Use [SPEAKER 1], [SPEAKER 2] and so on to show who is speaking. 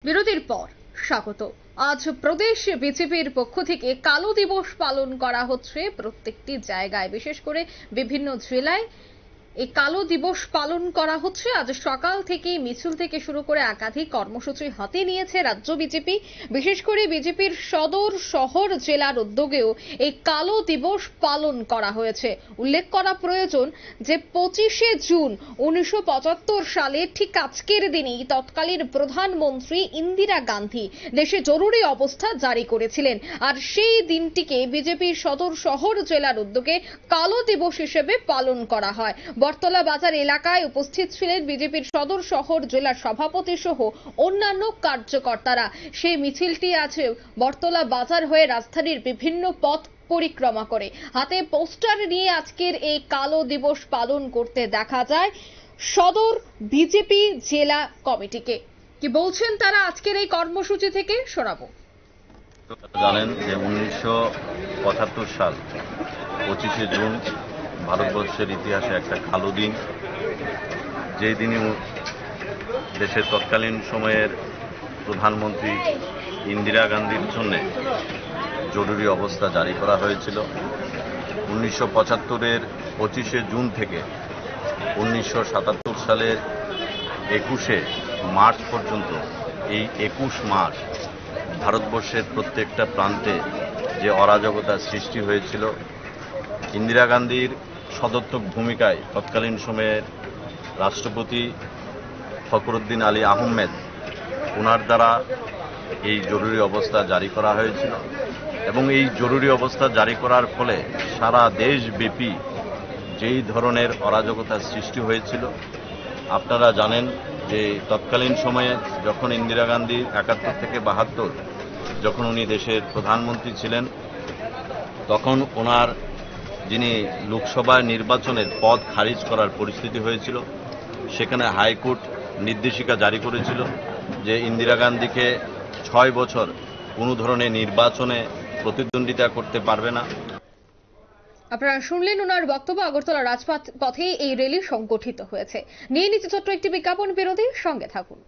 [SPEAKER 1] বিরতির পর স্বাগত। আজ প্রদেশ বিজেপির পক্ষ থেকে কালো দিবস পালন করা হচ্ছে প্রত্যেকটি জায়গায়, বিশেষ করে বিভিন্ন জেলায় এই কালো দিবস পালন করা হচ্ছে। আজ সকাল থেকে মিছিল থেকে শুরু করে একাধিক কর্মসূচি হাতে নিয়েছে রাজ্য বিজেপি। বিশেষ করে বিজেপির সদর শহর জেলার উদ্যোগেও এই কালো দিবস পালন করা হয়েছে। উল্লেখ করা প্রয়োজন যে 25শে জুন 1975 সালে ঠিক আজকের দিনেই তৎকালীন প্রধানমন্ত্রী ইন্দিরা গান্ধী দেশে জরুরি অবস্থা জারি করেছিলেন। আর সেই দিনটিকে বিজেপির সদর শহর জেলার উদ্যোগে কালো দিবস হিসেবে পালন করা হয়। বটতলা বাজার এলাকায় উপস্থিত ছিলেন বিজেপির সদর শহর জেলার সভাপতি সহ অন্যান্য কার্যকর্তারা। সেই মিছিলটি আছে বটতলা বাজার হয়ে রাজধানীর বিভিন্ন পথ পরিক্রমা করে হাতে পোস্টার নিয়ে আজকের এই কালো দিবস পালন করতে দেখা যায় সদর বিজেপি জেলা কমিটিকে। কি বলছেন তারা আজকের এই কর্মসূচি থেকে শোনাবো।
[SPEAKER 2] জানেন যে 1975 সাল 25শে জুন ভারতবর্ষের ইতিহাসে একটা কালো দিন, যেই দিনে দেশের তৎকালীন সময়ের প্রধানমন্ত্রী ইন্দিরা গান্ধীর জন্য জরুরি অবস্থা জারি করা হয়েছিল। 1975-এর 25শে জুন থেকে 1977 সালের 21শে মার্চ পর্যন্ত এই 21 মাস ভারতবর্ষের প্রত্যেকটা প্রান্তে যে অরাজকতার সৃষ্টি হয়েছিল, ইন্দিরা গান্ধীর সদর্থক ভূমিকায় তৎকালীন সময়ের রাষ্ট্রপতি ফখরুদ্দিন আলী আহমেদ ওনার দ্বারা এই জরুরি অবস্থা জারি করা হয়েছিল। এবং এই জরুরি অবস্থা জারি করার ফলে সারা দেশব্যাপী যেই ধরনের অরাজকতার সৃষ্টি হয়েছিল, আপনারা জানেন যে তৎকালীন সময়ে যখন ইন্দিরা গান্ধী 71 থেকে 72 যখন উনি দেশের প্রধানমন্ত্রী ছিলেন, তখন ওনার যিনি লোকসভা নির্বাচনের পদ খারিজ করার পরিস্থিতি হয়েছিল। সেখানে হাইকোর্ট নির্দেশিকা জারি করেছিল যে ইন্দিরা গান্ধীকে 6 বছর কোনো ধরনের নির্বাচনে প্রতিদ্বন্দ্বিতা করতে পারবে না।
[SPEAKER 1] আপনারা শুনলেন ওনার বক্তব্য। আগরতলা রাজপথে এই র্যালি সংগঠিত হয়েছে। নিয়ে নিচ্ছে ছোট্ট একটি বিজ্ঞাপন বিরতির সঙ্গে থাকুন।